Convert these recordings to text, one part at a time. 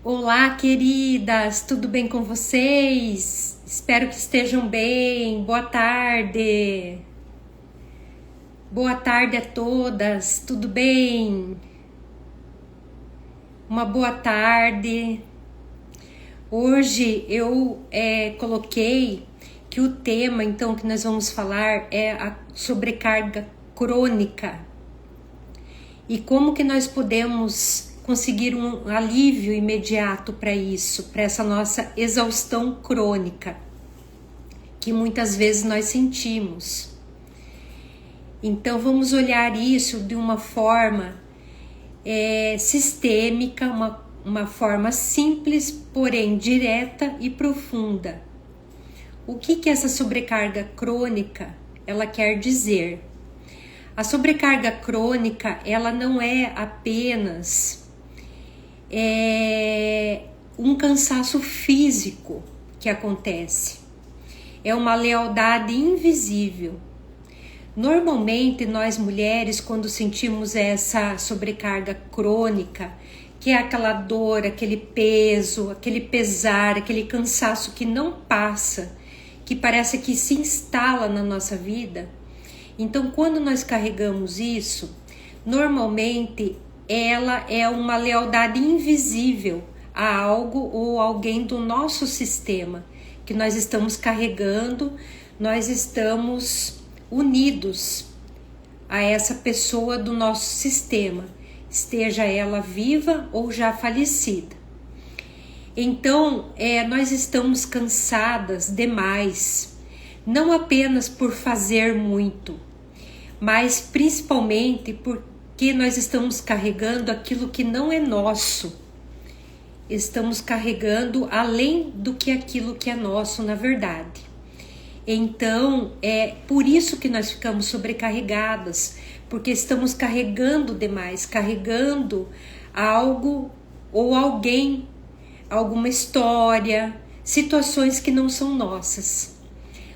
Olá, queridas, tudo bem com vocês? Espero que estejam bem. Boa tarde. Boa tarde a todas, tudo bem? Uma boa tarde. Hoje eu coloquei que o tema, então, que nós vamos falar é a sobrecarga crônica. E como que nós podemos conseguir um alívio imediato para isso, para essa nossa exaustão crônica, que muitas vezes nós sentimos. Então vamos olhar isso de uma forma sistêmica, uma forma simples, porém direta e profunda. O que essa sobrecarga crônica ela quer dizer? A sobrecarga crônica ela não é apenas um cansaço físico que acontece. É uma lealdade invisível. Normalmente nós mulheres, quando sentimos essa sobrecarga crônica, que é aquela dor, aquele peso, aquele pesar, aquele cansaço que não passa, que parece que se instala na nossa vida, então quando nós carregamos isso, normalmente ela é uma lealdade invisível a algo ou alguém do nosso sistema, que nós estamos carregando, nós estamos unidos a essa pessoa do nosso sistema, esteja ela viva ou já falecida. Então, nós estamos cansadas demais, não apenas por fazer muito, mas principalmente porque nós estamos carregando aquilo que não é nosso. Estamos carregando além do que aquilo que é nosso, na verdade. Então, é por isso que nós ficamos sobrecarregadas, porque estamos carregando demais, carregando algo ou alguém, alguma história, situações que não são nossas.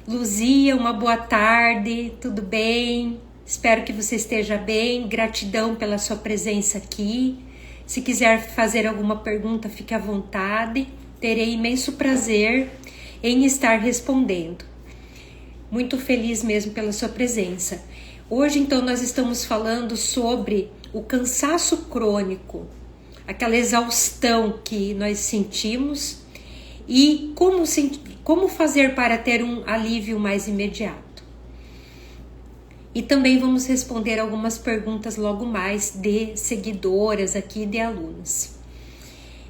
Luzia, uma boa tarde, tudo bem? Espero que você esteja bem, gratidão pela sua presença aqui. Se quiser fazer alguma pergunta, fique à vontade, terei imenso prazer em estar respondendo. Muito feliz mesmo pela sua presença. Hoje, então, nós estamos falando sobre o cansaço crônico, aquela exaustão que nós sentimos e como fazer para ter um alívio mais imediato. E também vamos responder algumas perguntas logo mais de seguidoras aqui, de alunas.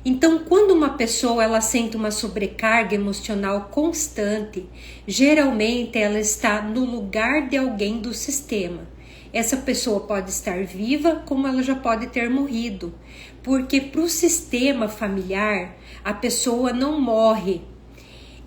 Então, quando uma pessoa ela sente uma sobrecarga emocional constante, geralmente ela está no lugar de alguém do sistema. Essa pessoa pode estar viva, como ela já pode ter morrido, porque para o sistema familiar, a pessoa não morre.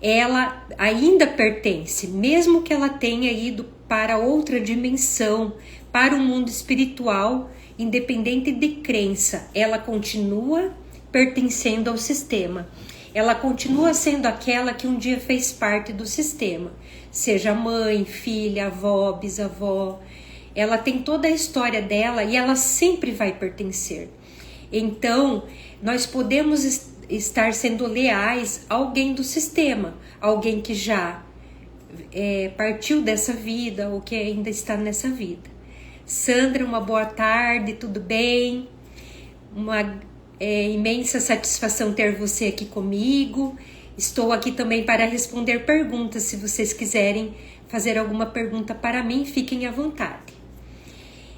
Ela ainda pertence, mesmo que ela tenha ido para outra dimensão, para o mundo espiritual, independente de crença, ela continua pertencendo ao sistema. Ela continua sendo aquela que um dia fez parte do sistema, seja mãe, filha, avó, bisavó. Ela tem toda a história dela e ela sempre vai pertencer. Então, nós podemos estar sendo leais a alguém do sistema, alguém que já partiu dessa vida ou que ainda está nessa vida. Sandra, uma boa tarde, tudo bem? Uma imensa satisfação ter você aqui comigo. Estou aqui também para responder perguntas. Se vocês quiserem fazer alguma pergunta para mim, fiquem à vontade.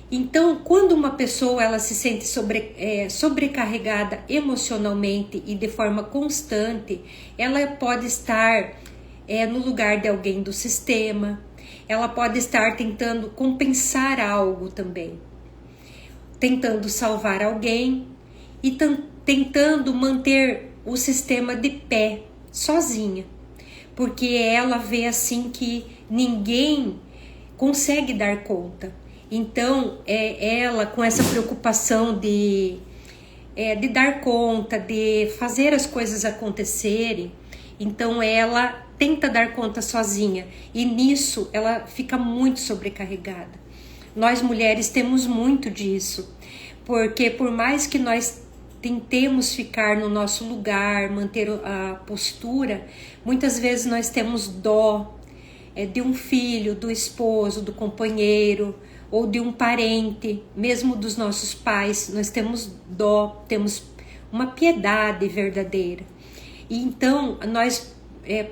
Então, quando uma pessoa ela se sente sobrecarregada emocionalmente e de forma constante, ela pode estar no lugar de alguém do sistema, ela pode estar tentando compensar algo também, tentando salvar alguém e tentando manter o sistema de pé, sozinha, porque ela vê assim que ninguém consegue dar conta. Então, ela com essa preocupação de dar conta, de fazer as coisas acontecerem, então ela tenta dar conta sozinha e nisso ela fica muito sobrecarregada. Nós mulheres temos muito disso, porque por mais que nós tentemos ficar no nosso lugar, manter a postura, muitas vezes nós temos dó de um filho, do esposo, do companheiro, ou de um parente, mesmo dos nossos pais. Nós temos dó, temos uma piedade verdadeira. E então, nós,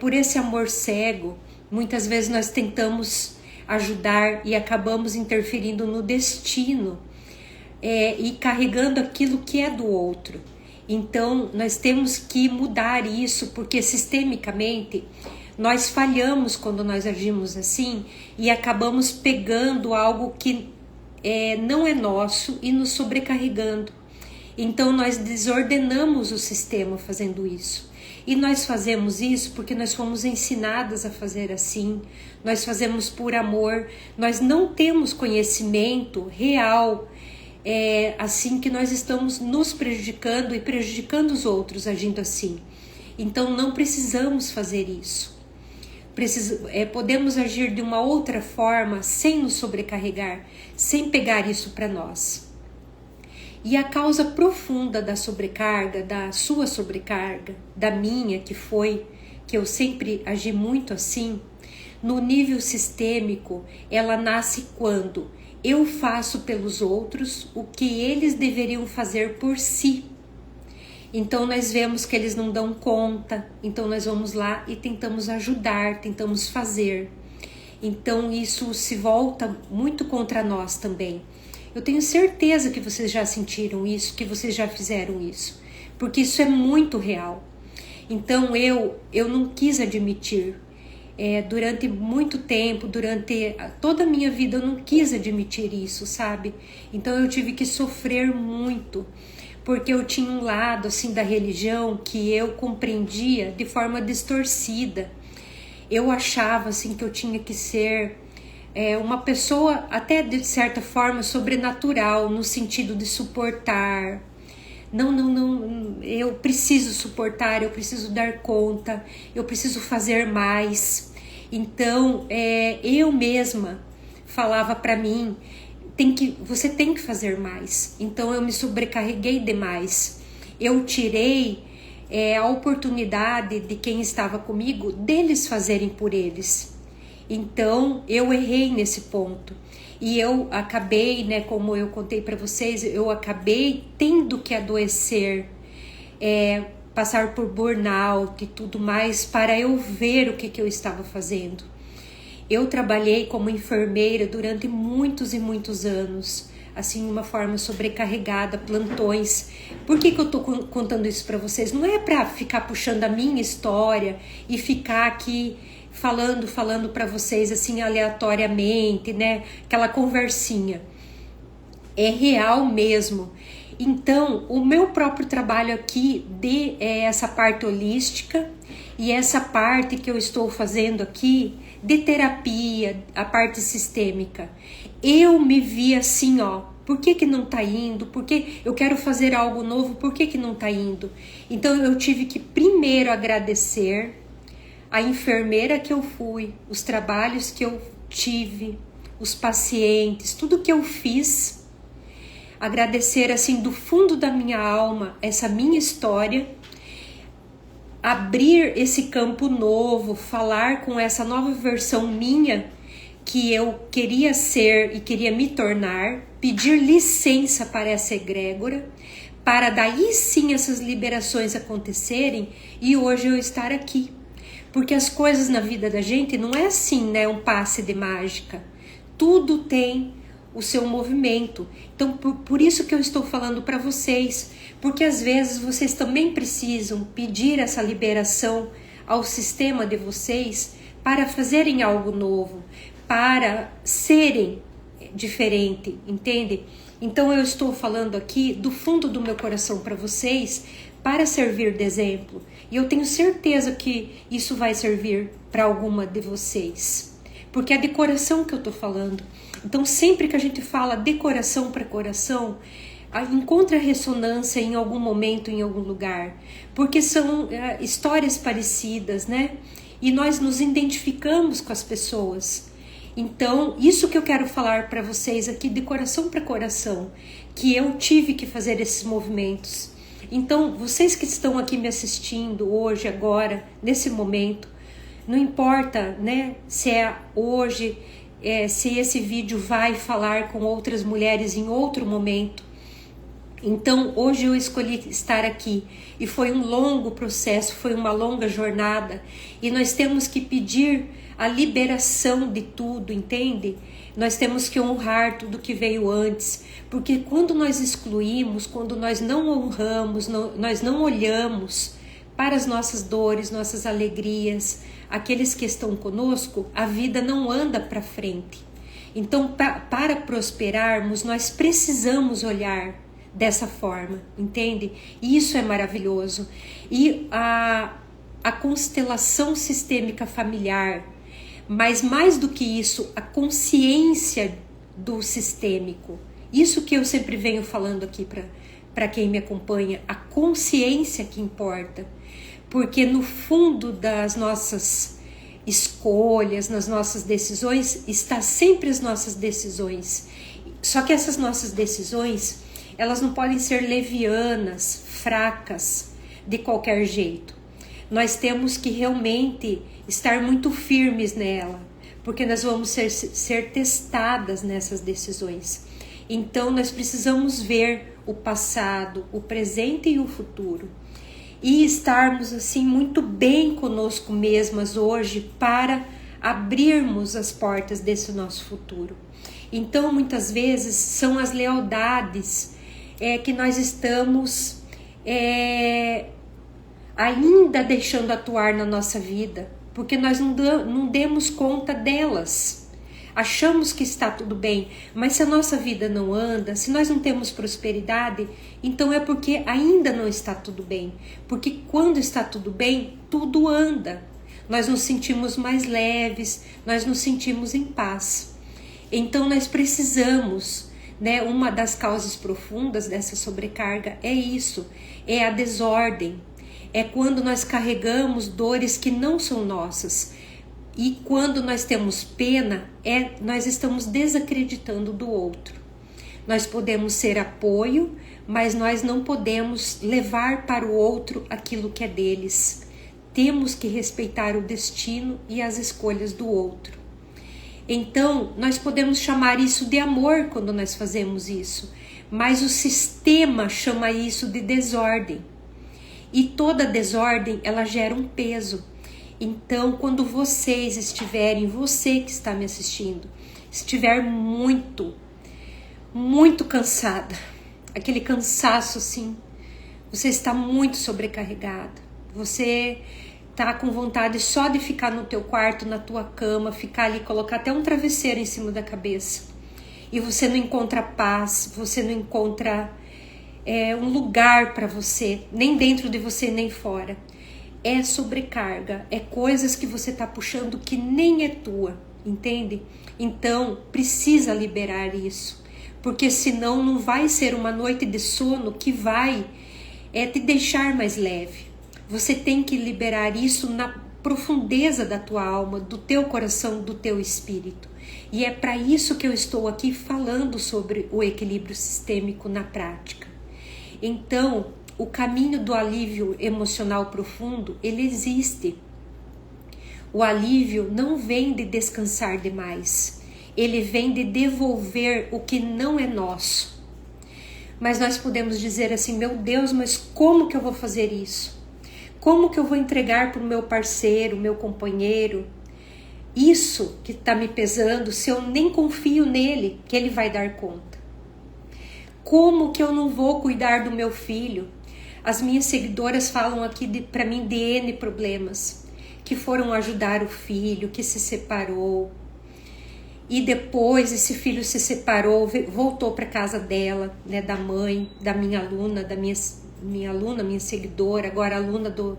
por esse amor cego, muitas vezes nós tentamos ajudar e acabamos interferindo no destino e carregando aquilo que é do outro. Então, nós temos que mudar isso, porque sistemicamente nós falhamos quando nós agimos assim e acabamos pegando algo que não é nosso e nos sobrecarregando. Então, nós desordenamos o sistema fazendo isso. E nós fazemos isso porque nós fomos ensinadas a fazer assim, nós fazemos por amor, nós não temos conhecimento real, assim que nós estamos nos prejudicando e prejudicando os outros agindo assim. Então não precisamos fazer isso. Podemos agir de uma outra forma sem nos sobrecarregar, sem pegar isso para nós. E a causa profunda da sobrecarga, da sua sobrecarga, da minha, que eu sempre agi muito assim, no nível sistêmico, ela nasce quando eu faço pelos outros o que eles deveriam fazer por si. Então nós vemos que eles não dão conta, então nós vamos lá e tentamos ajudar, tentamos fazer. Então isso se volta muito contra nós também. Eu tenho certeza que vocês já sentiram isso, que vocês já fizeram isso, porque isso é muito real. Então eu não quis admitir, durante muito tempo, durante toda a minha vida eu não quis admitir isso, sabe? Então eu tive que sofrer muito, porque eu tinha um lado assim da religião que eu compreendia de forma distorcida. Eu achava assim que eu tinha que ser uma pessoa até de certa forma sobrenatural, no sentido de suportar. Não, eu preciso suportar, eu preciso dar conta, eu preciso fazer mais. Então, eu mesma falava para mim, você tem que fazer mais. Então, eu me sobrecarreguei demais. Eu tirei a oportunidade de quem estava comigo, deles fazerem por eles. Então, eu errei nesse ponto. E eu acabei, como eu contei para vocês, eu acabei tendo que adoecer, passar por burnout e tudo mais, para eu ver o que eu estava fazendo. Eu trabalhei como enfermeira durante muitos e muitos anos, assim, de uma forma sobrecarregada, plantões. Por que eu estou contando isso para vocês? Não é para ficar puxando a minha história e ficar aqui falando para vocês assim aleatoriamente, aquela conversinha. É real mesmo. Então, o meu próprio trabalho aqui essa parte holística e essa parte que eu estou fazendo aqui de terapia, a parte sistêmica, eu me vi assim, por que não tá indo? Porque eu quero fazer algo novo, por que não tá indo? Então eu tive que primeiro agradecer a enfermeira que eu fui, os trabalhos que eu tive, os pacientes, tudo que eu fiz, agradecer assim do fundo da minha alma essa minha história, abrir esse campo novo, falar com essa nova versão minha que eu queria ser e queria me tornar, pedir licença para essa egrégora, para daí sim essas liberações acontecerem e hoje eu estar aqui. Porque as coisas na vida da gente não é assim, um passe de mágica. Tudo tem o seu movimento. Então, por isso que eu estou falando para vocês. Porque às vezes vocês também precisam pedir essa liberação ao sistema de vocês para fazerem algo novo, para serem diferente, entende? Então eu estou falando aqui do fundo do meu coração para vocês, para servir de exemplo. E eu tenho certeza que isso vai servir para alguma de vocês. Porque é de coração que eu estou falando. Então, sempre que a gente fala de coração para coração, encontra ressonância em algum momento, em algum lugar. Porque são histórias parecidas, E nós nos identificamos com as pessoas. Então, isso que eu quero falar para vocês aqui de coração para coração. Que eu tive que fazer esses movimentos. Então, vocês que estão aqui me assistindo hoje, agora, nesse momento, não importa, né, se é hoje, se esse vídeo vai falar com outras mulheres em outro momento. Então, hoje eu escolhi estar aqui e foi um longo processo, foi uma longa jornada e nós temos que pedir a liberação de tudo, entende? Nós temos que honrar tudo que veio antes, porque quando nós excluímos, quando nós não honramos, nós não olhamos para as nossas dores, nossas alegrias, aqueles que estão conosco, a vida não anda para frente. Então, para prosperarmos, nós precisamos olhar dessa forma, entende? E isso é maravilhoso. E a constelação sistêmica familiar, mas mais do que isso, a consciência do sistêmico, isso que eu sempre venho falando aqui para quem me acompanha, a consciência que importa, porque no fundo das nossas escolhas, nas nossas decisões, está sempre as nossas decisões. Só que essas nossas decisões, elas não podem ser levianas, fracas, de qualquer jeito. Nós temos que realmente estar muito firmes nela, porque nós vamos ser testadas nessas decisões. Então, nós precisamos ver o passado, o presente e o futuro. E estarmos assim muito bem conosco mesmas hoje para abrirmos as portas desse nosso futuro. Então, muitas vezes, são as lealdades que nós estamos ainda deixando atuar na nossa vida, porque nós não demos conta delas. Achamos que está tudo bem, mas se a nossa vida não anda, se nós não temos prosperidade, então é porque ainda não está tudo bem. Porque quando está tudo bem, tudo anda. Nós nos sentimos mais leves, nós nos sentimos em paz. Então nós precisamos, né, uma das causas profundas dessa sobrecarga é isso, é a desordem. É quando nós carregamos dores que não são nossas. E quando nós temos pena, nós estamos desacreditando do outro. Nós podemos ser apoio, mas nós não podemos levar para o outro aquilo que é deles. Temos que respeitar o destino e as escolhas do outro. Então, nós podemos chamar isso de amor quando nós fazemos isso, mas o sistema chama isso de desordem. E toda desordem, ela gera um peso. Então, quando vocês estiverem, você que está me assistindo, estiver muito, muito cansada, aquele cansaço assim, você está muito sobrecarregada, você está com vontade só de ficar no teu quarto, na tua cama, ficar ali, colocar até um travesseiro em cima da cabeça, e você não encontra paz, você não encontra um lugar para você, nem dentro de você, nem fora. É sobrecarga, é coisas que você está puxando que nem é tua, entende? Então, precisa liberar isso, porque senão não vai ser uma noite de sono que vai te deixar mais leve. Você tem que liberar isso na profundeza da tua alma, do teu coração, do teu espírito. E é para isso que eu estou aqui falando sobre o equilíbrio sistêmico na prática. Então, o caminho do alívio emocional profundo, ele existe. O alívio não vem de descansar demais. Ele vem de devolver o que não é nosso. Mas nós podemos dizer assim, meu Deus, mas como que eu vou fazer isso? Como que eu vou entregar para o meu parceiro, meu companheiro, isso que está me pesando, se eu nem confio nele, que ele vai dar conta? Como que eu não vou cuidar do meu filho? As minhas seguidoras falam aqui para mim de N problemas, que foram ajudar o filho, que se separou. E depois esse filho se separou, voltou para casa dela, né, da mãe, da minha aluna, minha seguidora, agora aluna do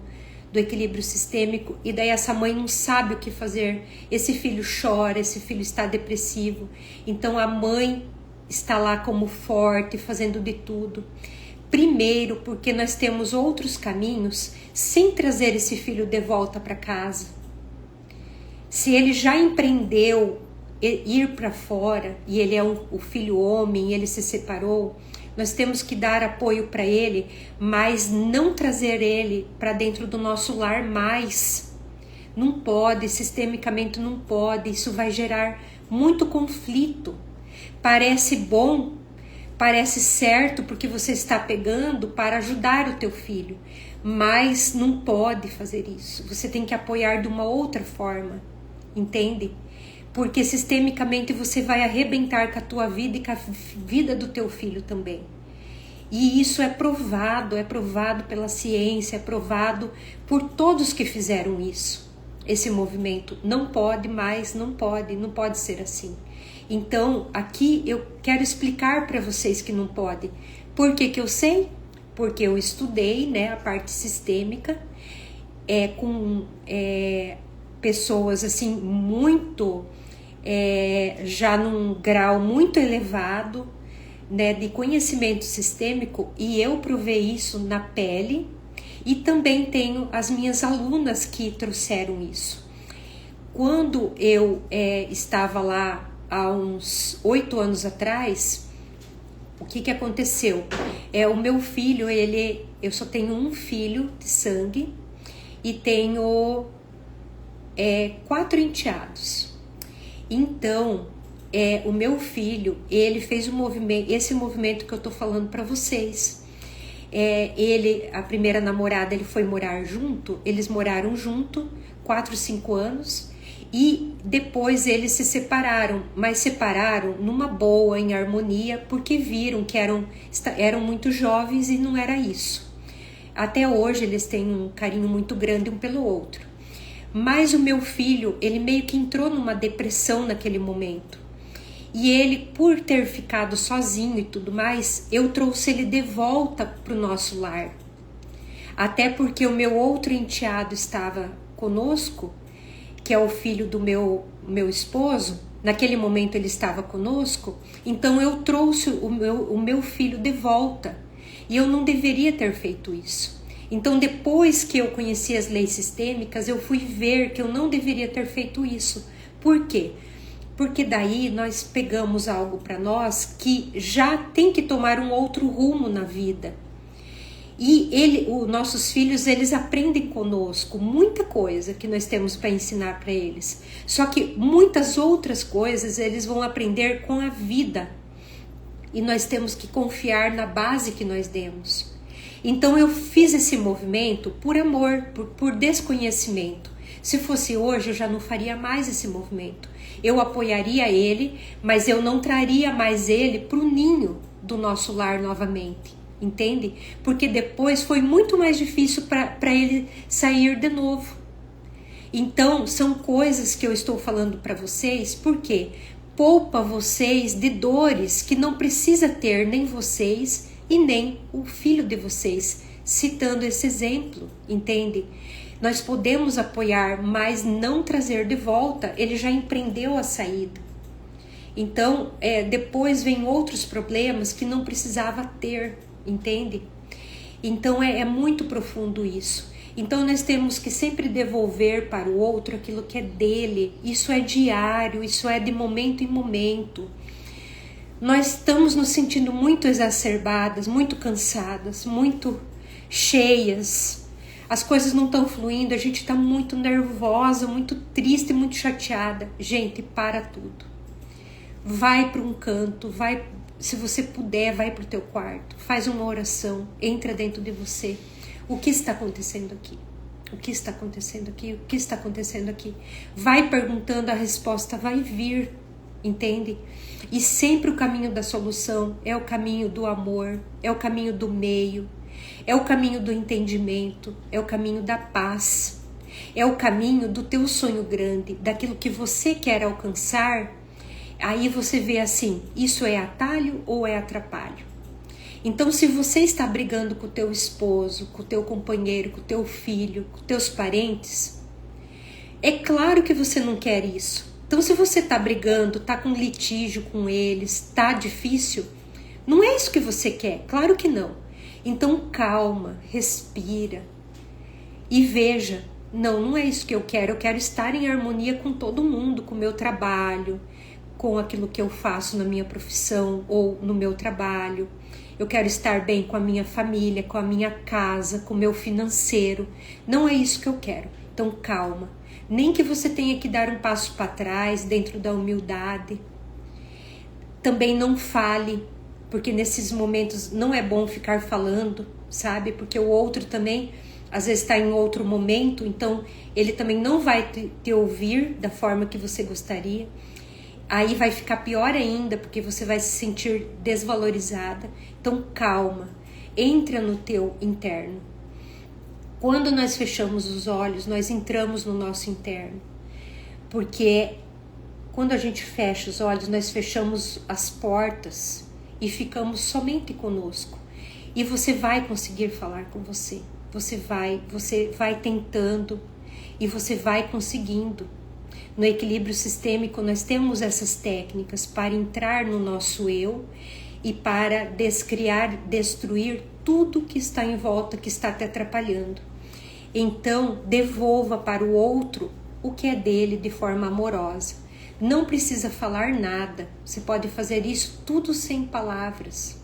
equilíbrio sistêmico. E daí essa mãe não sabe o que fazer. Esse filho chora, esse filho está depressivo. Então a mãe está lá como forte, fazendo de tudo. Primeiro, porque nós temos outros caminhos sem trazer esse filho de volta para casa. Se ele já empreendeu ir para fora e ele é o filho homem e ele se separou, Nós temos que dar apoio para ele, mas não trazer ele para dentro do nosso lar mais. Não pode, sistemicamente não pode. Isso vai gerar muito conflito. Parece bom, parece certo porque você está pegando para ajudar o teu filho, mas não pode fazer isso. Você tem que apoiar de uma outra forma, entende? Porque sistemicamente você vai arrebentar com a tua vida e com a vida do teu filho também. E isso é provado pela ciência, é provado por todos que fizeram isso. Esse movimento não pode mais, não pode ser assim. Então, aqui eu quero explicar para vocês que não pode. Por que que eu sei? Porque eu estudei, né, a parte sistêmica, com pessoas assim muito, já num grau muito elevado, né, de conhecimento sistêmico, e eu provei isso na pele, e também tenho as minhas alunas que trouxeram isso. Quando eu estava lá há uns 8 anos atrás, o que aconteceu? O meu filho, eu só tenho um filho de sangue e tenho 4 enteados. Então, o meu filho, ele fez esse movimento que eu tô falando para vocês. A primeira namorada, ele foi morar junto, eles moraram junto 4, 5 anos, e depois eles se separaram, mas separaram numa boa, em harmonia, porque viram que eram muito jovens e não era isso. Até hoje eles têm um carinho muito grande um pelo outro. Mas o meu filho, ele meio que entrou numa depressão naquele momento. E ele, por ter ficado sozinho e tudo mais, eu trouxe ele de volta para o nosso lar. Até porque o meu outro enteado estava conosco, que é o filho do meu esposo. Naquele momento ele estava conosco, então eu trouxe o meu filho de volta. E eu não deveria ter feito isso. Então, depois que eu conheci as leis sistêmicas, eu fui ver que eu não deveria ter feito isso. Por quê? Porque daí nós pegamos algo para nós que já tem que tomar um outro rumo na vida. E os nossos filhos, eles aprendem conosco muita coisa que nós temos para ensinar para eles. Só que muitas outras coisas eles vão aprender com a vida. E nós temos que confiar na base que nós demos. Então eu fiz esse movimento por amor, por desconhecimento. Se fosse hoje, eu já não faria mais esse movimento. Eu apoiaria ele, mas eu não traria mais ele para o ninho do nosso lar novamente, entende? Porque depois foi muito mais difícil para ele sair de novo. Então, são coisas que eu estou falando para vocês, porque poupa vocês de dores que não precisa ter nem vocês e nem o filho de vocês, citando esse exemplo, entende? Nós podemos apoiar, mas não trazer de volta, ele já empreendeu a saída. Então, depois vem outros problemas que não precisava ter, entende? Então, é muito profundo isso. Então, nós temos que sempre devolver para o outro aquilo que é dele. Isso é diário, isso é de momento em momento. Nós estamos nos sentindo muito exacerbadas, muito cansadas, muito cheias. As coisas não estão fluindo, a gente está muito nervosa, muito triste, muito chateada. Gente, para tudo. Vai para um canto, se você puder, vai para o teu quarto, faz uma oração, entra dentro de você. O que está acontecendo aqui? O que está acontecendo aqui? O que está acontecendo aqui? Vai perguntando, a resposta vai vir, entende? E sempre o caminho da solução é o caminho do amor, é o caminho do meio, é o caminho do entendimento, é o caminho da paz, é o caminho do teu sonho grande, daquilo que você quer alcançar. Aí você vê assim, isso é atalho ou é atrapalho? Então, se você está brigando com o teu esposo, com o teu companheiro, com o teu filho, com teus parentes, é claro que você não quer isso. Então, se você está brigando, está com litígio com eles, está difícil, não é isso que você quer, claro que não. Então, calma, respira e veja, não é isso que eu quero estar em harmonia com todo mundo, com o meu trabalho, com aquilo que eu faço na minha profissão ou no meu trabalho. eu quero estar bem com a minha família, com a minha casa, com o meu financeiro. Não é isso que eu quero. Então calma. Nem que você tenha que dar um passo para trás dentro da humildade. Também não fale, porque nesses momentos não é bom ficar falando, sabe? Porque o outro também às vezes está em outro momento, então ele também não vai te ouvir da forma que você gostaria. Aí vai ficar pior ainda, porque você vai se sentir desvalorizada. Então calma, entra no teu interno. Quando nós fechamos os olhos, nós entramos no nosso interno. Porque quando a gente fecha os olhos, nós fechamos as portas e ficamos somente conosco. E você vai conseguir falar com você. Você vai tentando e você vai conseguindo. No equilíbrio sistêmico, nós temos essas técnicas para entrar no nosso eu e para descriar, destruir tudo que está em volta, que está te atrapalhando. Então, devolva para o outro o que é dele de forma amorosa. Não precisa falar nada, você pode fazer isso tudo sem palavras.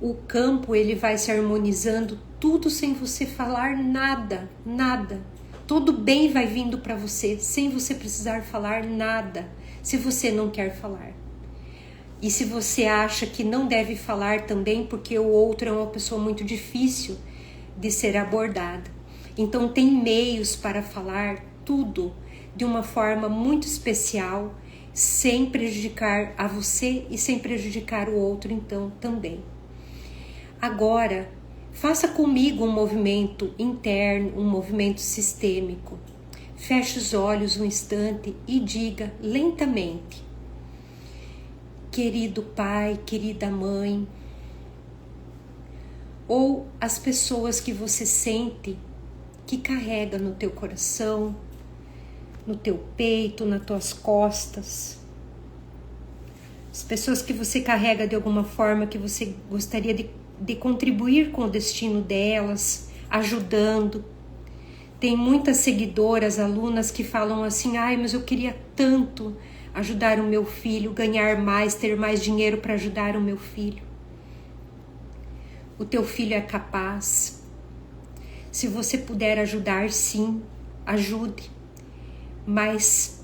O campo, ele vai se harmonizando tudo sem você falar nada, nada. Todo bem vai vindo para você, sem você precisar falar nada, se você não quer falar. E se você acha que não deve falar também, porque o outro é uma pessoa muito difícil de ser abordada. Então tem meios para falar tudo de uma forma muito especial, sem prejudicar a você e sem prejudicar o outro então também. Agora, faça comigo um movimento interno, um movimento sistêmico. Feche os olhos um instante e diga lentamente: querido pai, querida mãe, ou as pessoas que você sente que carrega no teu coração, no teu peito, nas tuas costas. As pessoas que você carrega de alguma forma, que você gostaria de contribuir com o destino delas, ajudando. Tem muitas seguidoras, alunas que falam assim: ai, mas eu queria tanto ajudar o meu filho, ganhar mais, ter mais dinheiro para ajudar o meu filho. O teu filho é capaz. Se você puder ajudar, sim, ajude. Mas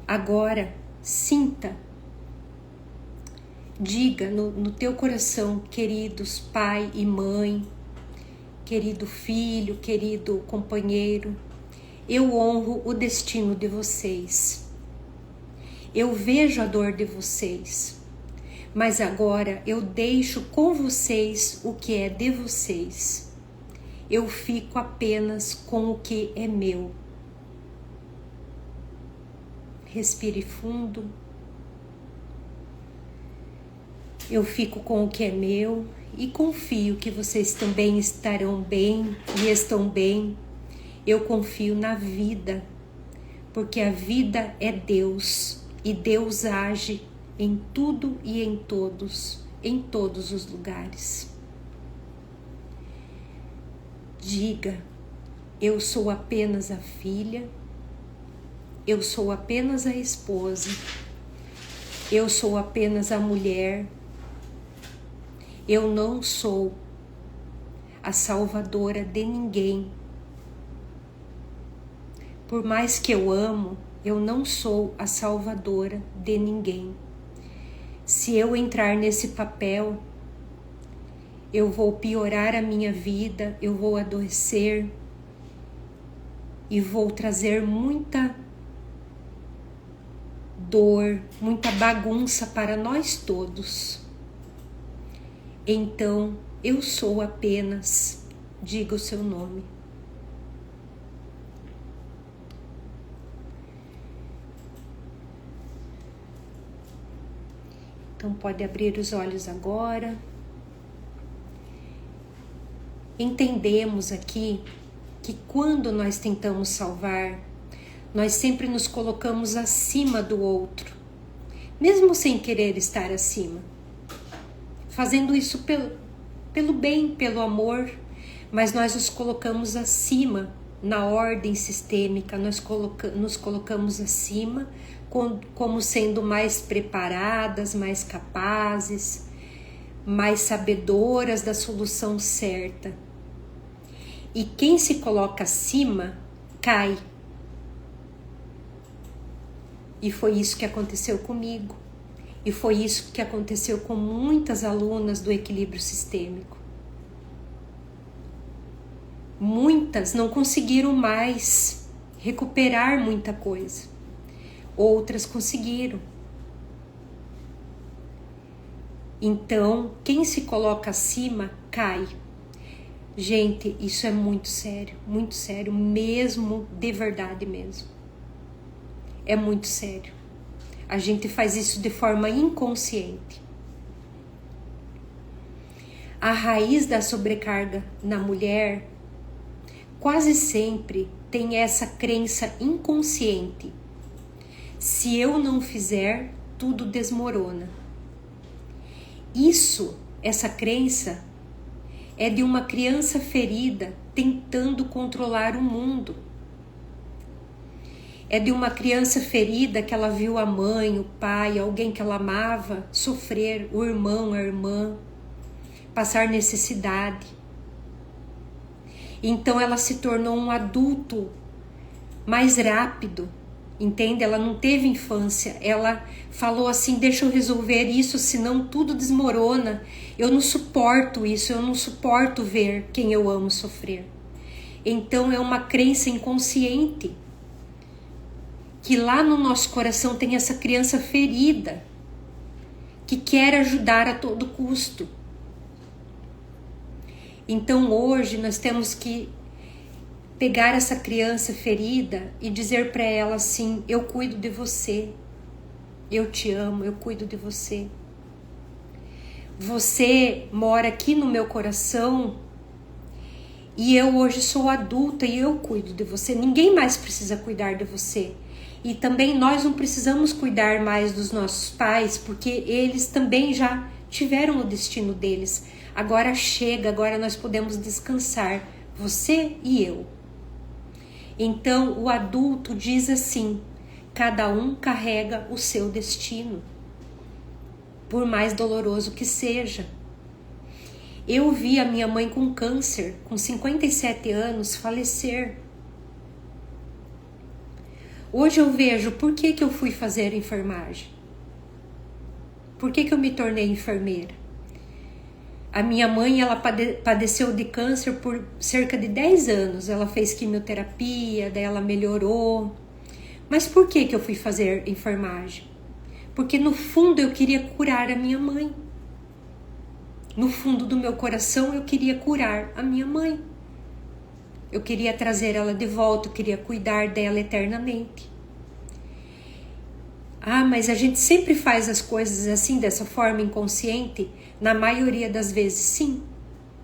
agora, sinta. Diga no teu coração, queridos pai e mãe, querido filho, querido companheiro, eu honro o destino de vocês. Eu vejo a dor de vocês, mas agora eu deixo com vocês o que é de vocês. Eu fico apenas com o que é meu. Respire fundo. Eu fico com o que é meu e confio que vocês também estarão bem e estão bem. Eu confio na vida, porque a vida é Deus e Deus age em tudo e em todos os lugares. Diga: eu sou apenas a filha, eu sou apenas a esposa, eu sou apenas a mulher, eu não sou a salvadora de ninguém. Por mais que eu amo, eu não sou a salvadora de ninguém. Se eu entrar nesse papel, eu vou piorar a minha vida, eu vou adoecer e vou trazer muita dor, muita bagunça para nós todos. Então, eu sou apenas, diga o seu nome. Então, pode abrir os olhos agora. Entendemos aqui que quando nós tentamos salvar, nós sempre nos colocamos acima do outro, mesmo sem querer estar acima. Fazendo isso pelo bem, pelo amor, mas nós nos colocamos acima na ordem sistêmica, nós nos colocamos acima como sendo mais preparadas, mais capazes, mas sabedoras da solução certa. E quem se coloca acima, cai. E foi isso que aconteceu comigo. E foi isso que aconteceu com muitas alunas do equilíbrio sistêmico. Muitas não conseguiram mais recuperar muita coisa. Outras conseguiram. Então, quem se coloca acima, cai. Gente, isso é muito sério mesmo, de verdade mesmo. É muito sério. A gente faz isso de forma inconsciente. A raiz da sobrecarga na mulher quase sempre tem essa crença inconsciente. Se eu não fizer, tudo desmorona. Essa crença é de uma criança ferida tentando controlar o mundo. É de uma criança ferida que ela viu a mãe, o pai, alguém que ela amava sofrer, o irmão, a irmã, passar necessidade. Então ela se tornou um adulto mais rápido, entende? Ela não teve infância, ela falou assim, deixa eu resolver isso, senão tudo desmorona. Eu não suporto isso, eu não suporto ver quem eu amo sofrer. Então é uma crença inconsciente, que lá no nosso coração tem essa criança ferida, que quer ajudar a todo custo. Então hoje nós temos que pegar essa criança ferida e dizer para ela assim, eu cuido de você, eu te amo, eu cuido de você. Você mora aqui no meu coração e eu hoje sou adulta e eu cuido de você. Ninguém mais precisa cuidar de você. E também nós não precisamos cuidar mais dos nossos pais, porque eles também já tiveram o destino deles. Agora chega, agora nós podemos descansar, você e eu. Então o adulto diz assim, cada um carrega o seu destino, por mais doloroso que seja. Eu vi a minha mãe com câncer, com 57 anos, falecer. Hoje eu vejo por que eu fui fazer enfermagem. Por que eu me tornei enfermeira? A minha mãe, ela padeceu de câncer por cerca de 10 anos. Ela fez quimioterapia, daí ela melhorou. Mas por que eu fui fazer enfermagem? Porque no fundo eu queria curar a minha mãe. No fundo do meu coração eu queria curar a minha mãe. Eu queria trazer ela de volta, eu queria cuidar dela eternamente. Ah, mas a gente sempre faz as coisas assim, dessa forma inconsciente? Na maioria das vezes, sim.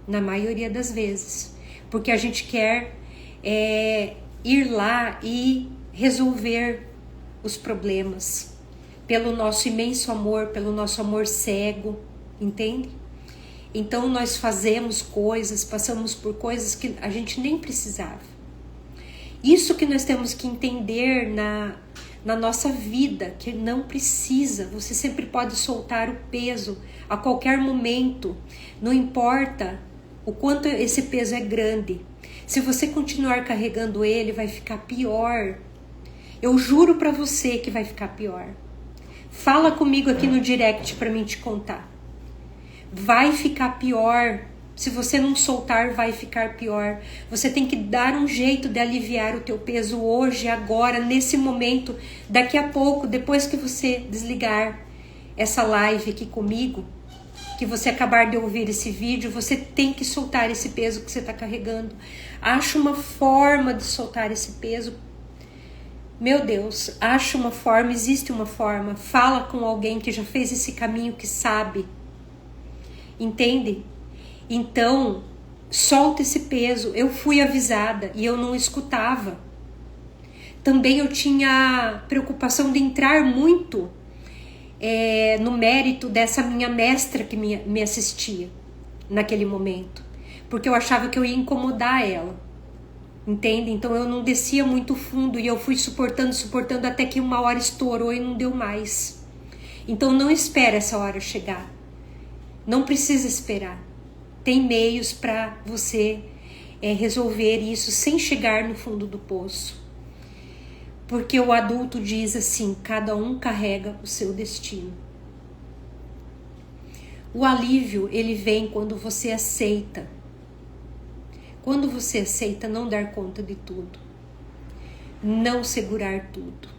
Na maioria das vezes. Porque a gente quer ir lá e resolver os problemas. Pelo nosso imenso amor, pelo nosso amor cego, entende? Então nós fazemos coisas, passamos por coisas que a gente nem precisava. Isso que nós temos que entender na nossa vida, que não precisa. Você sempre pode soltar o peso a qualquer momento. Não importa o quanto esse peso é grande. Se você continuar carregando ele, vai ficar pior. Eu juro para você que vai ficar pior. Fala comigo aqui no direct para mim te contar. Vai ficar pior. Se você não soltar, vai ficar pior. Você tem que dar um jeito de aliviar o teu peso hoje, agora, nesse momento. Daqui a pouco, depois que você desligar essa live aqui comigo, que você acabar de ouvir esse vídeo, você tem que soltar esse peso que você está carregando. Acha uma forma de soltar esse peso. Meu Deus, acha uma forma, existe uma forma. Fala com alguém que já fez esse caminho, que sabe. Entende? Então, solta esse peso. Eu fui avisada e eu não escutava. Também eu tinha preocupação de entrar muito no mérito dessa minha mestra que me assistia naquele momento. Porque eu achava que eu ia incomodar ela. Entende? Então eu não descia muito fundo e eu fui suportando até que uma hora estourou e não deu mais. Então não espere essa hora chegar. Não precisa esperar. Tem meios para você resolver isso sem chegar no fundo do poço. Porque o adulto diz assim, cada um carrega o seu destino. O alívio, ele vem quando você aceita. Quando você aceita não dar conta de tudo. Não segurar tudo.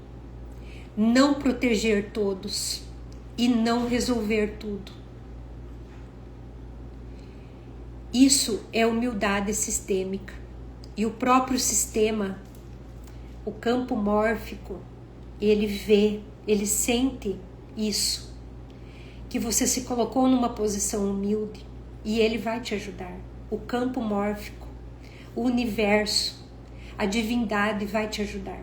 Não proteger todos. E não resolver tudo. Isso é humildade sistêmica. E o próprio sistema, o campo mórfico, ele vê, ele sente isso. Que você se colocou numa posição humilde e ele vai te ajudar. O campo mórfico, o universo, a divindade vai te ajudar.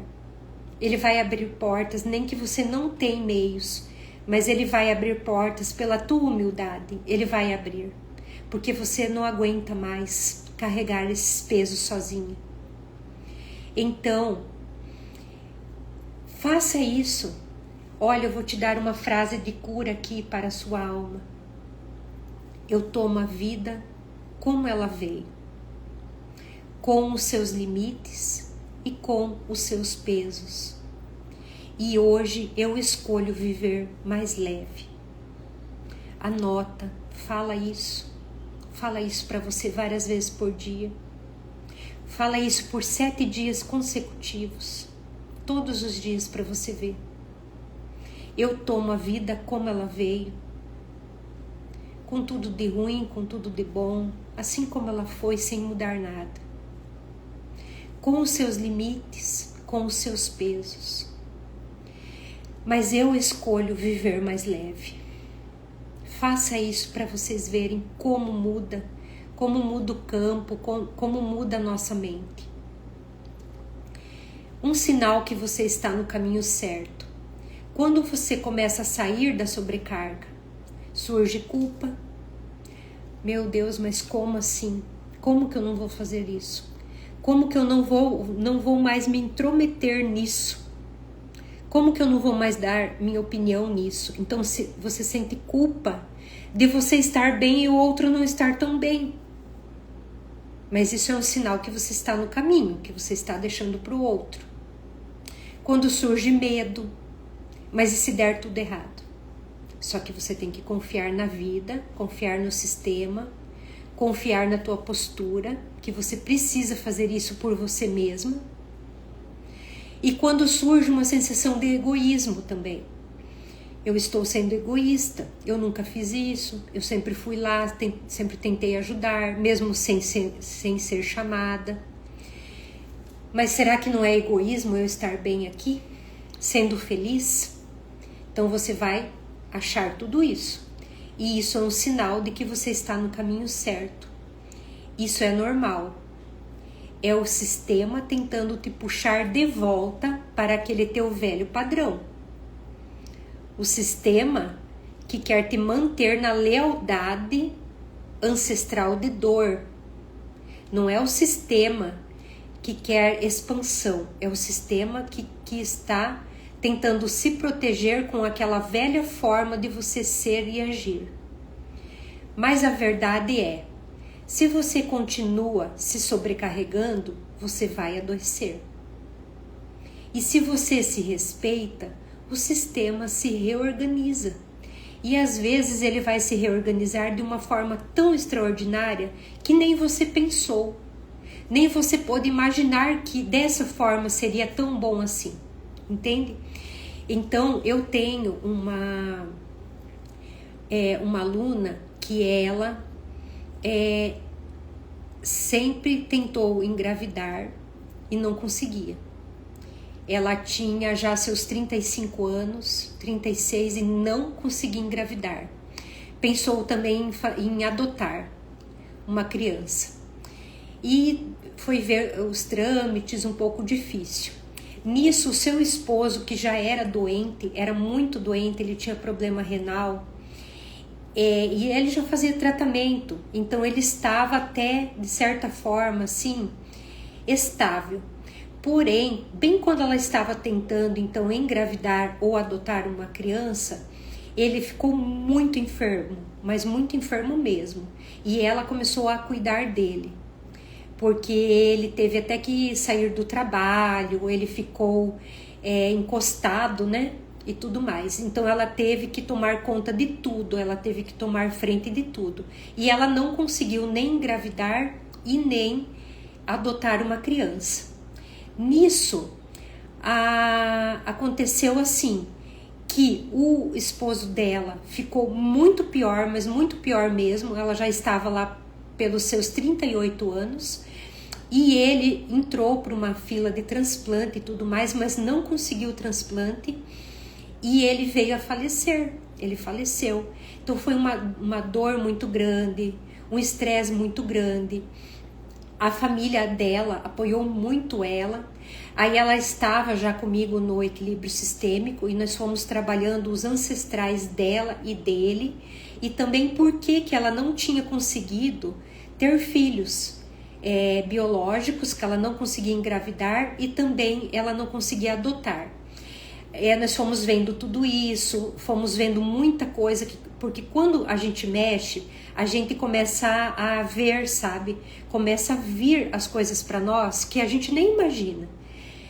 Ele vai abrir portas, nem que você não tenha meios, mas ele vai abrir portas pela tua humildade. Ele vai abrir, porque você não aguenta mais carregar esses pesos sozinha. Então, faça isso. Olha, eu vou te dar uma frase de cura aqui para a sua alma. Eu tomo a vida como ela veio, com os seus limites e com os seus pesos. E hoje eu escolho viver mais leve. Anota, fala isso para você várias vezes por dia. Fala isso por 7 dias consecutivos, todos os dias para você ver. Eu tomo a vida como ela veio, com tudo de ruim, com tudo de bom, assim como ela foi, sem mudar nada. Com os seus limites, com os seus pesos. Mas eu escolho viver mais leve. Faça isso para vocês verem como muda o campo, como muda a nossa mente. Um sinal que você está no caminho certo. Quando você começa a sair da sobrecarga, surge culpa. Meu Deus, mas como assim? Como que eu não vou fazer isso? Como que eu não vou mais me intrometer nisso? Como que eu não vou mais dar minha opinião nisso? Então você sente culpa de você estar bem e o outro não estar tão bem. Mas isso é um sinal que você está no caminho, que você está deixando para o outro. Quando surge medo, mas e se der tudo errado? Só que você tem que confiar na vida, confiar no sistema, confiar na tua postura, que você precisa fazer isso por você mesma. E quando surge uma sensação de egoísmo também. Eu estou sendo egoísta, eu nunca fiz isso, eu sempre fui lá, sempre tentei ajudar, mesmo sem ser chamada. Mas será que não é egoísmo eu estar bem aqui, sendo feliz? Então você vai achar tudo isso. E isso é um sinal de que você está no caminho certo. Isso é normal. É o sistema tentando te puxar de volta para aquele teu velho padrão. O sistema que quer te manter na lealdade ancestral de dor. Não é o sistema que quer expansão. É o sistema que está tentando se proteger com aquela velha forma de você ser e agir. Mas a verdade é, se você continua se sobrecarregando, você vai adoecer. E se você se respeita, o sistema se reorganiza. E às vezes ele vai se reorganizar de uma forma tão extraordinária que nem você pensou. Nem você pôde imaginar que dessa forma seria tão bom assim. Entende? Então, eu tenho uma aluna que ela sempre tentou engravidar e não conseguia. Ela tinha já seus 35 anos, 36 e não conseguia engravidar. Pensou também em adotar uma criança. E foi ver os trâmites um pouco difícil. Nisso, o seu esposo, que já era doente, era muito doente, ele tinha problema renal, e ele já fazia tratamento, então ele estava até, de certa forma, assim, estável. Porém, bem quando ela estava tentando, então, engravidar ou adotar uma criança, ele ficou muito enfermo, mas muito enfermo mesmo. E ela começou a cuidar dele, porque ele teve até que sair do trabalho, ele ficou encostado, né? E tudo mais. Então ela teve que tomar conta de tudo, ela teve que tomar frente de tudo. E ela não conseguiu nem engravidar e nem adotar uma criança. Nisso, aconteceu assim, que o esposo dela ficou muito pior, mas muito pior mesmo. Ela já estava lá pelos seus 38 anos e ele entrou para uma fila de transplante e tudo mais, mas não conseguiu o transplante e ele veio a falecer. Ele faleceu. Então foi uma dor muito grande, um estresse muito grande. A família dela apoiou muito ela. Aí ela estava já comigo no equilíbrio sistêmico e nós fomos trabalhando os ancestrais dela e dele, e também por que ela não tinha conseguido ter filhos biológicos, que ela não conseguia engravidar e também ela não conseguia adotar. Nós fomos vendo tudo isso, fomos vendo muita coisa, porque quando a gente mexe, a gente começa a ver, sabe? Começa a vir as coisas para nós que a gente nem imagina.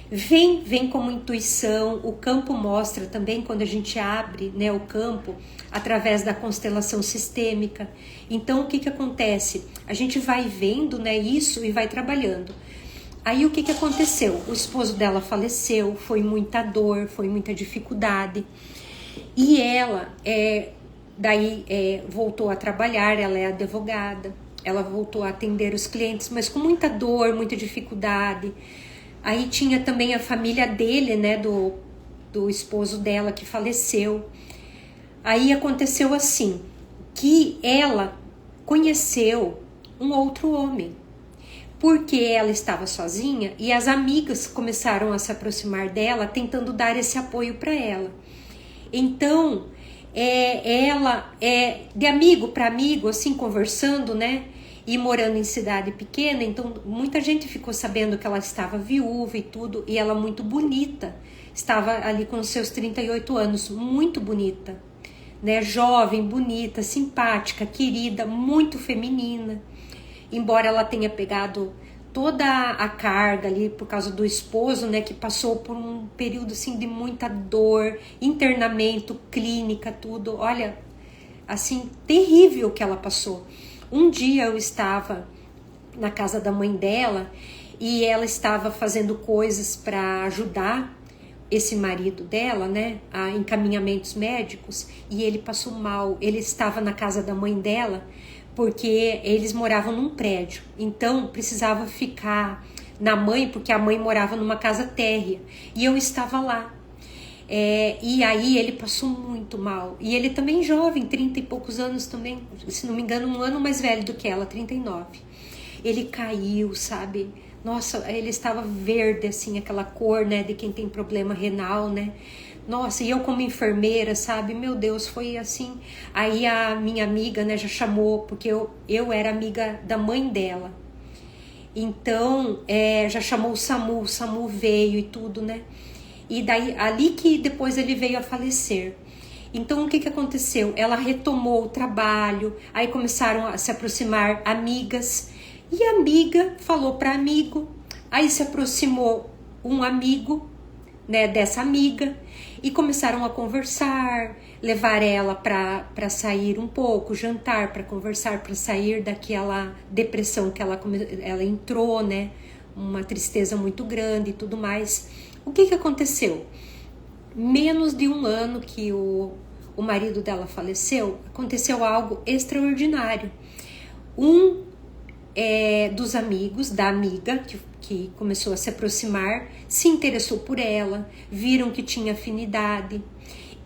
Vem como intuição, o campo mostra também quando a gente abre, né, o campo através da constelação sistêmica. Então o que acontece? A gente vai vendo, né, isso e vai trabalhando. Aí o que aconteceu? O esposo dela faleceu, foi muita dor, foi muita dificuldade. E ela voltou a trabalhar, ela é advogada, ela voltou a atender os clientes, mas com muita dor, muita dificuldade. Aí tinha também a família dele, né, do esposo dela que faleceu. Aí aconteceu assim, que ela conheceu um outro homem, porque ela estava sozinha e as amigas começaram a se aproximar dela, tentando dar esse apoio para ela. Então, ela de amigo para amigo, assim, conversando, né? E morando em cidade pequena, então muita gente ficou sabendo que ela estava viúva e tudo, e ela muito bonita, estava ali com seus 38 anos, muito bonita, né? Jovem, bonita, simpática, querida, muito feminina. Embora ela tenha pegado toda a carga ali por causa do esposo, né, que passou por um período assim de muita dor, internamento, clínica, tudo. Olha, assim, terrível que ela passou. Um dia eu estava na casa da mãe dela e ela estava fazendo coisas para ajudar esse marido dela, né, a encaminhamentos médicos, e ele passou mal. Ele estava na casa da mãe dela porque eles moravam num prédio, então precisava ficar na mãe, porque a mãe morava numa casa térrea, e eu estava lá. E aí ele passou muito mal, e ele também jovem, 30 e poucos anos também, se não me engano, um ano mais velho do que ela, 39. Ele caiu, sabe? Nossa, ele estava verde, assim, aquela cor, né, de quem tem problema renal, né? Nossa, e eu como enfermeira, sabe? Meu Deus, foi assim. Aí a minha amiga, né, já chamou, porque eu era amiga da mãe dela. Então, já chamou o SAMU veio e tudo, né? E daí, ali que depois ele veio a falecer. Então, o que aconteceu? Ela retomou o trabalho, aí começaram a se aproximar amigas, e a amiga falou para amigo, aí se aproximou um amigo, né, dessa amiga, e começaram a conversar, levar ela para sair um pouco, jantar, para conversar, para sair daquela depressão que ela entrou, né, uma tristeza muito grande e tudo mais. O que aconteceu? Menos de um ano que o marido dela faleceu, aconteceu algo extraordinário. Dos amigos, da amiga, que começou a se aproximar, se interessou por ela, viram que tinha afinidade.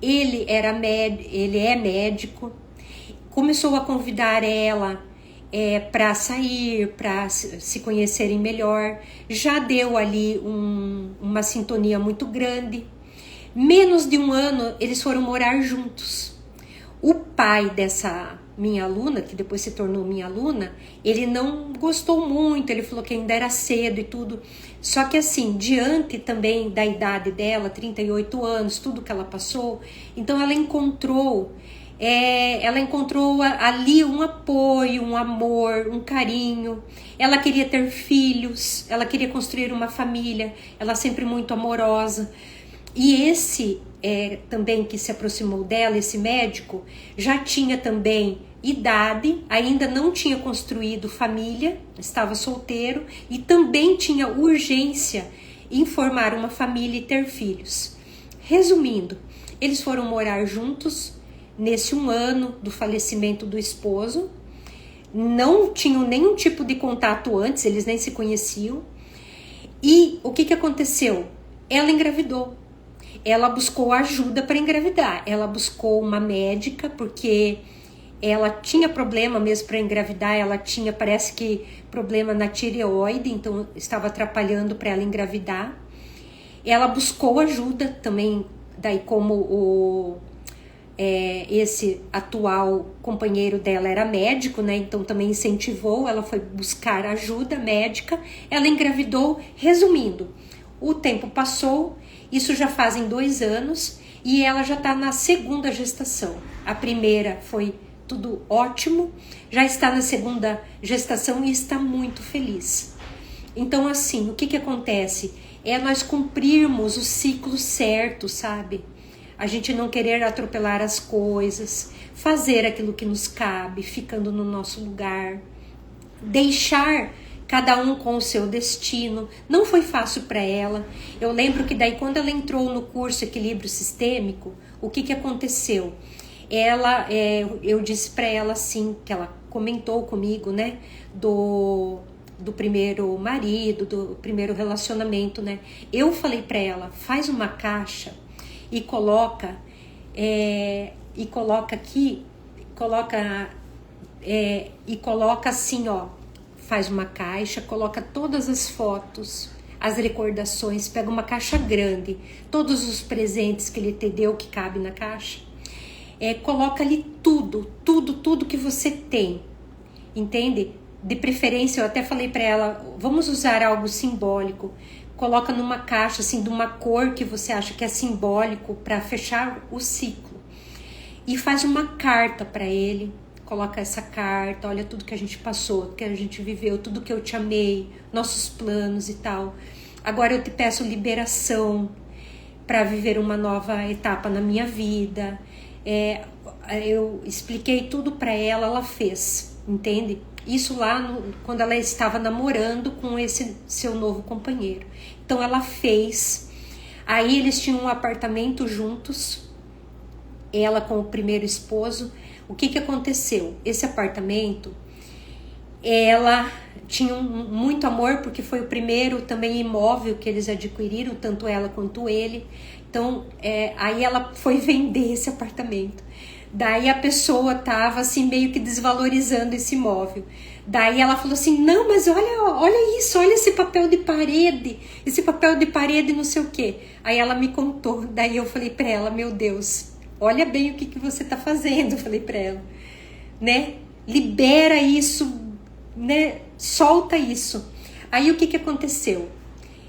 Ele é médico, começou a convidar ela para sair, para se conhecerem melhor. Já deu ali uma sintonia muito grande. Menos de um ano eles foram morar juntos. O pai minha aluna, que depois se tornou minha aluna, ele não gostou muito, ele falou que ainda era cedo e tudo. Só que assim, diante também da idade dela, 38 anos, tudo que ela passou, então ela encontrou ali um apoio, um amor, um carinho. Ela queria ter filhos, ela queria construir uma família, ela sempre muito amorosa. E esse também que se aproximou dela, esse médico, já tinha também idade, ainda não tinha construído família, estava solteiro e também tinha urgência em formar uma família e ter filhos. Resumindo, eles foram morar juntos nesse 1 ano do falecimento do esposo, não tinham nenhum tipo de contato antes, eles nem se conheciam. E o que aconteceu? Ela engravidou. Ela buscou ajuda para engravidar. Ela buscou uma médica, porque ela tinha problema mesmo para engravidar. Ela tinha, parece que, problema na tireoide, então estava atrapalhando para ela engravidar. Ela buscou ajuda também, daí como esse atual companheiro dela era médico, né? Então também incentivou, ela foi buscar ajuda médica, ela engravidou. Resumindo, o tempo passou, isso já fazem 2 anos e ela já está na 2ª gestação. A primeira foi tudo ótimo, já está na 2ª gestação e está muito feliz. Então assim, o que acontece? É nós cumprirmos o ciclo certo, sabe? A gente não querer atropelar as coisas, fazer aquilo que nos cabe, ficando no nosso lugar, deixar cada um com o seu destino. Não foi fácil para ela. Eu lembro que daí quando ela entrou no curso Equilíbrio Sistêmico, o que aconteceu? Eu disse para ela assim, que ela comentou comigo, né, do primeiro marido, do primeiro relacionamento, né? Eu falei para ela, faz uma caixa e coloca aqui, coloca assim, ó, faz uma caixa, coloca todas as fotos, as recordações, pega uma caixa grande, todos os presentes que ele te deu que cabe na caixa, coloca ali tudo que você tem, entende? De preferência, eu até falei para ela, vamos usar algo simbólico. Coloca numa caixa assim de uma cor que você acha que é simbólico para fechar o ciclo. E faz uma carta para ele. Coloca essa carta, olha tudo que a gente passou, tudo que a gente viveu, tudo que eu te amei, nossos planos e tal. Agora eu te peço liberação para viver uma nova etapa na minha vida. Eu expliquei tudo para ela, ela fez, entende? Isso lá quando ela estava namorando com esse seu novo companheiro. Então ela fez. Aí eles tinham um apartamento juntos, ela com o primeiro esposo. O que aconteceu? Esse apartamento, ela tinha muito amor, porque foi o primeiro também imóvel que eles adquiriram, tanto ela quanto ele. Então aí ela foi vender esse apartamento. Daí a pessoa tava assim meio que desvalorizando esse imóvel. Daí ela falou assim, não, mas olha isso, olha esse papel de parede, não sei o quê. Aí ela me contou, daí eu falei pra ela, meu Deus, olha bem o que você tá fazendo, eu falei pra ela, né? Libera isso, né? Solta isso. Aí o que aconteceu?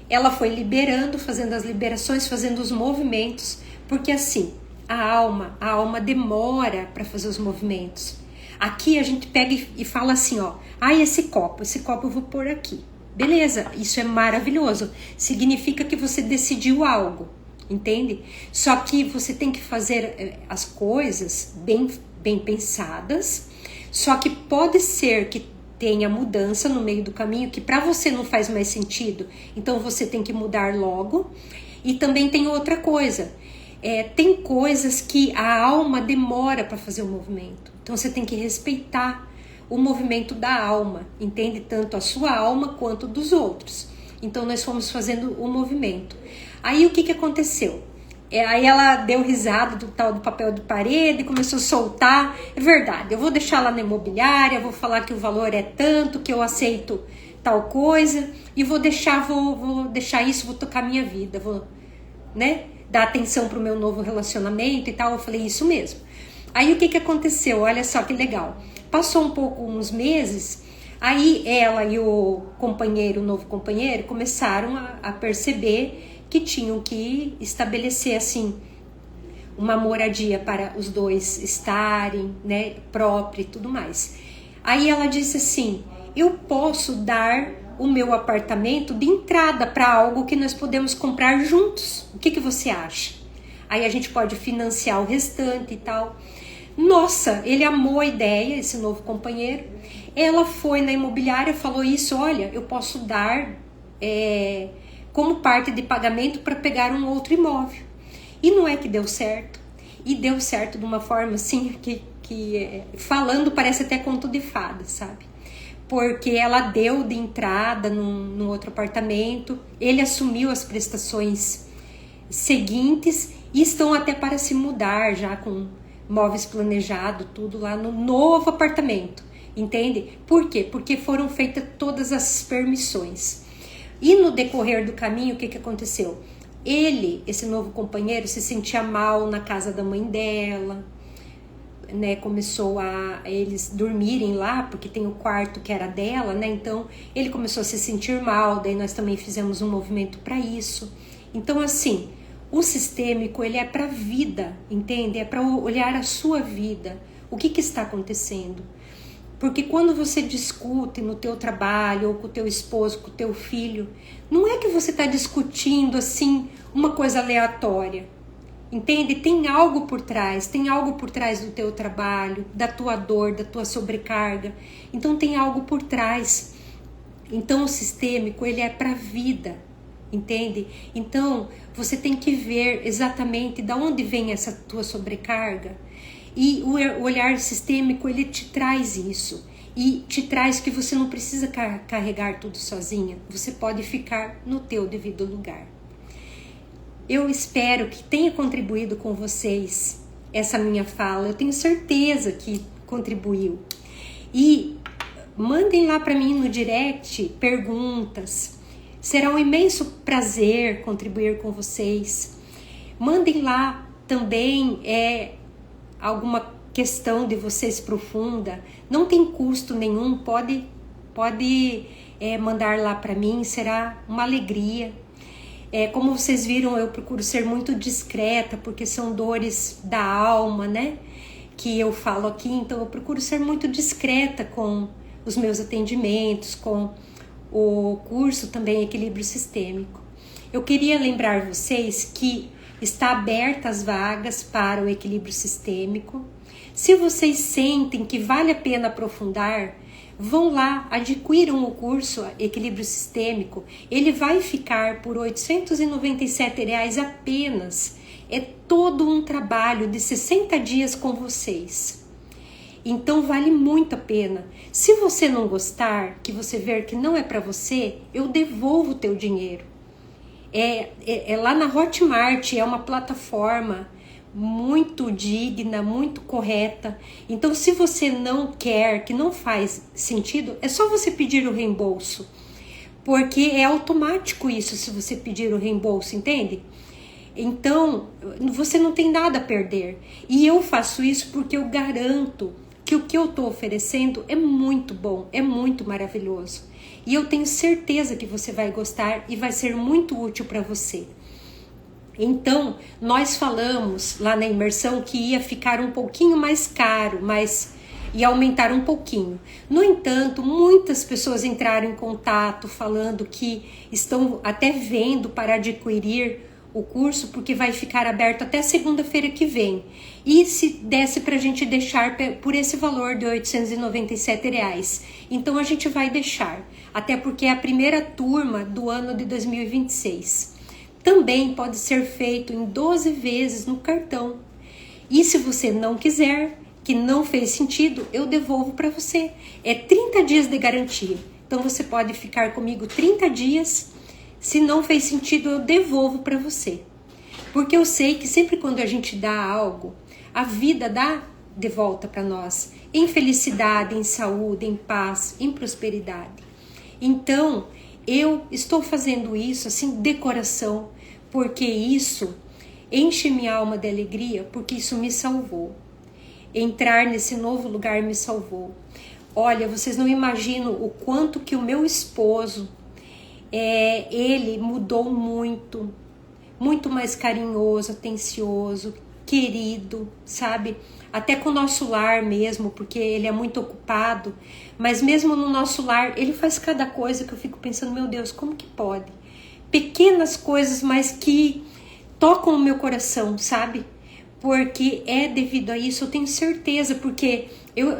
Ela foi liberando, fazendo as liberações, fazendo os movimentos, porque assim, a alma demora para fazer os movimentos. Aqui a gente pega e fala assim, ó, esse copo eu vou pôr aqui. Beleza, isso é maravilhoso. Significa que você decidiu algo, entende? Só que você tem que fazer as coisas bem pensadas, só que pode ser que tenha mudança no meio do caminho, que para você não faz mais sentido, então você tem que mudar logo. E também tem outra coisa, tem coisas que a alma demora para fazer o movimento. Então você tem que respeitar o movimento da alma, entende? Tanto a sua alma quanto dos outros. Então nós fomos fazendo o movimento. Aí o que aconteceu? Aí ela deu risada do tal do papel de parede, começou a soltar. É verdade, eu vou deixar lá na imobiliária, vou falar que o valor é tanto, que eu aceito tal coisa, e vou deixar isso, vou tocar minha vida, vou, né, dar atenção pro meu novo relacionamento e tal. Eu falei, isso mesmo. Aí o que aconteceu? Olha só que legal. Passou um pouco, uns meses, aí ela e o companheiro, o novo companheiro, começaram a perceber que tinham que estabelecer assim uma moradia para os dois estarem, né, própria e tudo mais. Aí ela disse assim: eu posso dar o meu apartamento de entrada para algo que nós podemos comprar juntos. O que você acha? Aí a gente pode financiar o restante e tal. Nossa, ele amou a ideia, esse novo companheiro. Ela foi na imobiliária e falou isso: olha, eu posso dar como parte de pagamento para pegar um outro imóvel. E não é que deu certo. E deu certo de uma forma assim que falando parece até conto de fada, sabe? Porque ela deu de entrada num outro apartamento, ele assumiu as prestações seguintes e estão até para se mudar já com móveis planejados, tudo lá no novo apartamento, entende? Por quê? Porque foram feitas todas as permissões. E no decorrer do caminho, o que aconteceu? Ele, esse novo companheiro, se sentia mal na casa da mãe dela, né? Começou a eles dormirem lá, porque tem o quarto que era dela, né? Então ele começou a se sentir mal, daí nós também fizemos um movimento para isso. Então assim, o sistêmico, ele é para a vida, entende? É para olhar a sua vida, o que está acontecendo. Porque quando você discute no teu trabalho, ou com o teu esposo, com o teu filho, não é que você está discutindo assim uma coisa aleatória, entende? Tem algo por trás do teu trabalho, da tua dor, da tua sobrecarga. Então tem algo por trás. Então o sistêmico, ele é para a vida, entende? Então você tem que ver exatamente de onde vem essa tua sobrecarga. E o olhar sistêmico, ele te traz isso. E te traz que você não precisa carregar tudo sozinha. Você pode ficar no teu devido lugar. Eu espero que tenha contribuído com vocês essa minha fala. Eu tenho certeza que contribuiu. E mandem lá para mim no direct perguntas. Será um imenso prazer contribuir com vocês. Mandem lá também alguma questão de vocês profunda. Não tem custo nenhum. Pode mandar lá para mim. Será uma alegria. Como vocês viram, eu procuro ser muito discreta, porque são dores da alma, né? Que eu falo aqui. Então eu procuro ser muito discreta com os meus atendimentos, com o curso também Equilíbrio Sistêmico. Eu queria lembrar vocês que está aberta as vagas para o Equilíbrio Sistêmico. Se vocês sentem que vale a pena aprofundar, vão lá, adquiram o curso Equilíbrio Sistêmico. Ele vai ficar por R$ 897 apenas. É todo um trabalho de 60 dias com vocês. Então vale muito a pena. Se você não gostar, que você ver que não é para você, eu devolvo o teu dinheiro. É lá na Hotmart, é uma plataforma muito digna, muito correta. Então se você não quer, que não faz sentido, é só você pedir o reembolso. Porque é automático isso, se você pedir o reembolso, entende? Então você não tem nada a perder. E eu faço isso porque eu garanto que o que eu estou oferecendo é muito bom, é muito maravilhoso. E eu tenho certeza que você vai gostar e vai ser muito útil para você. Então, nós falamos lá na imersão que ia ficar um pouquinho mais caro, mas ia aumentar um pouquinho. No entanto, muitas pessoas entraram em contato falando que estão até vendo para adquirir o curso, porque vai ficar aberto até segunda-feira que vem. E se desse para a gente deixar por esse valor de R$ 897. Então a gente vai deixar, até porque é a primeira turma do ano de 2026. Também pode ser feito em 12 vezes no cartão. E se você não quiser, que não fez sentido, eu devolvo para você. É 30 dias de garantia. Então você pode ficar comigo 30 dias. Se não fez sentido, eu devolvo para você. Porque eu sei que sempre quando a gente dá algo, a vida dá de volta para nós. Em felicidade, em saúde, em paz, em prosperidade. Então, eu estou fazendo isso assim de coração, porque isso enche minha alma de alegria, porque isso me salvou. entrar nesse novo lugar me salvou. Olha, vocês não imaginam o quanto que o meu esposo, ele mudou muito, muito mais carinhoso, atencioso, querido, sabe? Até com o nosso lar mesmo, porque ele é muito ocupado, mas mesmo no nosso lar, ele faz cada coisa que eu fico pensando, meu Deus, como que pode? Pequenas coisas, mas que tocam o meu coração, sabe? Porque é devido a isso, eu tenho certeza, porque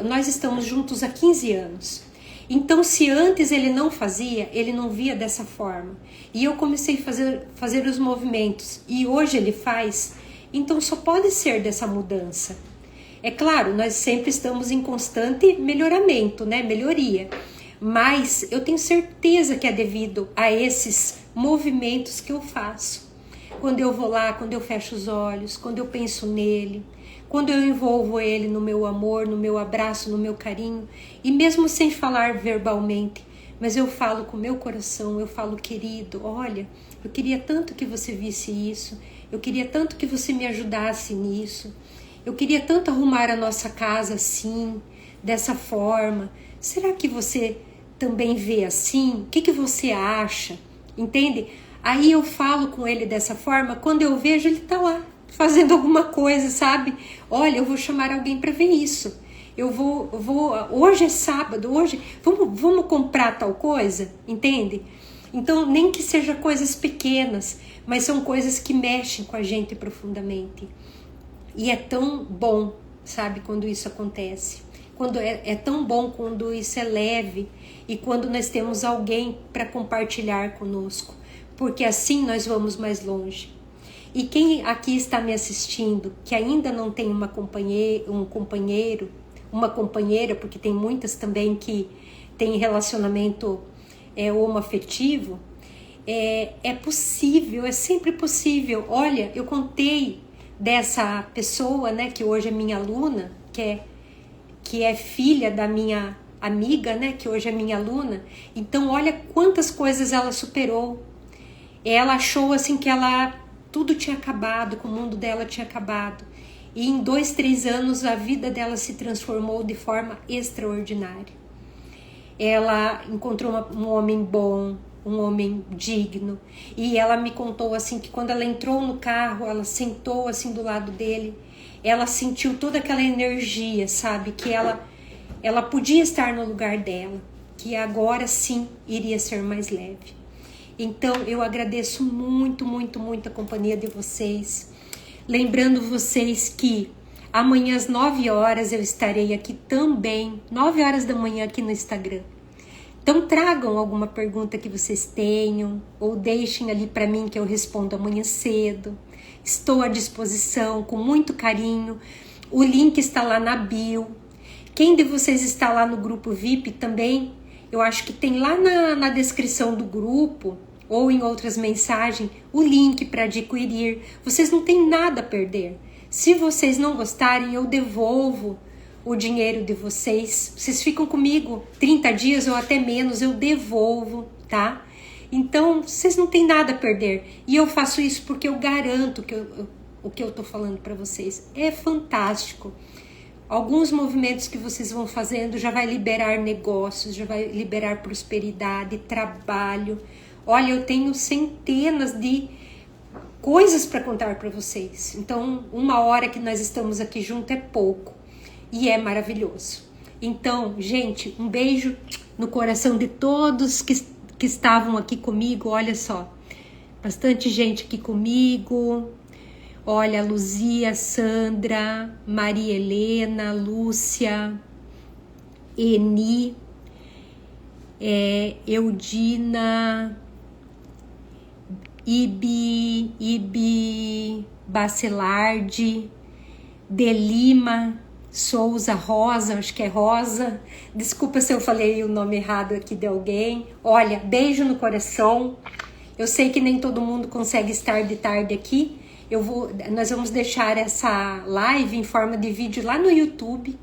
nós estamos juntos há 15 anos. Então, se antes ele não fazia, ele não via dessa forma. E eu comecei a fazer os movimentos, e hoje ele faz, então só pode ser dessa mudança. É claro, nós sempre estamos em constante melhoramento, né? Melhoria. Mas eu tenho certeza que é devido a esses movimentos que eu faço. Quando eu vou lá, quando eu fecho os olhos, quando eu penso nele, quando eu envolvo ele no meu amor, no meu abraço, no meu carinho, e mesmo sem falar verbalmente, mas eu falo com o meu coração, eu falo, querido, olha, eu queria tanto que você visse isso, eu queria tanto que você me ajudasse nisso, eu queria tanto arrumar a nossa casa assim, dessa forma. Será que você também vê assim? O que você acha? Entende? Aí eu falo com ele dessa forma, quando eu vejo ele tá lá, fazendo alguma coisa, sabe? Olha, eu vou chamar alguém para ver isso. Hoje é sábado, hoje, vamos comprar tal coisa, entende? Então, nem que seja coisas pequenas, mas são coisas que mexem com a gente profundamente. E é tão bom, sabe, quando isso acontece. Quando é tão bom quando isso é leve e quando nós temos alguém para compartilhar conosco. Porque assim nós vamos mais longe. E quem aqui está me assistindo, que ainda não tem um companheiro, uma companheira, porque tem muitas também que têm relacionamento homoafetivo, é possível, é sempre possível. Olha, eu contei dessa pessoa, né, que hoje é minha aluna, que é filha da minha amiga, né, que hoje é minha aluna. Então, olha quantas coisas ela superou. Ela achou assim que tudo tinha acabado, que o mundo dela tinha acabado. E em 2, 3 anos a vida dela se transformou de forma extraordinária. Ela encontrou um homem bom, um homem digno. E ela me contou assim que quando ela entrou no carro, ela sentou assim do lado dele, ela sentiu toda aquela energia, sabe? Que ela podia estar no lugar dela, que agora sim iria ser mais leve. Então, eu agradeço muito, muito, muito a companhia de vocês. Lembrando vocês que amanhã às 9 horas eu estarei aqui também, 9 horas da manhã aqui no Instagram. Então, tragam alguma pergunta que vocês tenham ou deixem ali para mim que eu respondo amanhã cedo. Estou à disposição com muito carinho. O link está lá na bio. Quem de vocês está lá no grupo VIP também, eu acho que tem lá na descrição do grupo ou em outras mensagens, o link para adquirir. Vocês não têm nada a perder. Se vocês não gostarem, eu devolvo o dinheiro de vocês. Vocês ficam comigo 30 dias ou até menos, eu devolvo, tá? Então, vocês não têm nada a perder. E eu faço isso porque eu garanto que o que eu tô falando para vocês é fantástico. Alguns movimentos que vocês vão fazendo já vai liberar negócios, já vai liberar prosperidade, trabalho. Olha, eu tenho centenas de coisas para contar para vocês. Então, 1 hora que nós estamos aqui junto é pouco. E é maravilhoso. Então, gente, um beijo no coração de todos que estavam aqui comigo. Olha só, bastante gente aqui comigo. Olha, Luzia, Sandra, Maria Helena, Lúcia, Eni, Eudina, Ibi Bacelardi, Delima Souza Rosa, acho que é Rosa. Desculpa se eu falei o nome errado aqui de alguém. Olha, beijo no coração. Eu sei que nem todo mundo consegue estar de tarde aqui. Nós vamos deixar essa live em forma de vídeo lá no YouTube.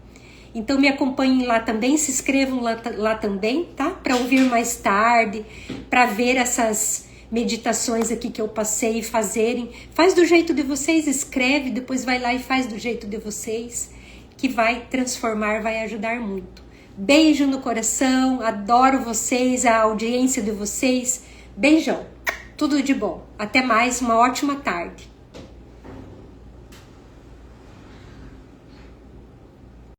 Então me acompanhem lá também, se inscrevam lá também, tá? Para ouvir mais tarde, para ver essas meditações aqui que eu passei fazerem. Faz do jeito de vocês, escreve, depois vai lá e faz do jeito de vocês. que vai transformar, vai ajudar muito. Beijo no coração, adoro vocês, a audiência de vocês. Beijão, tudo de bom. Até mais, uma ótima tarde.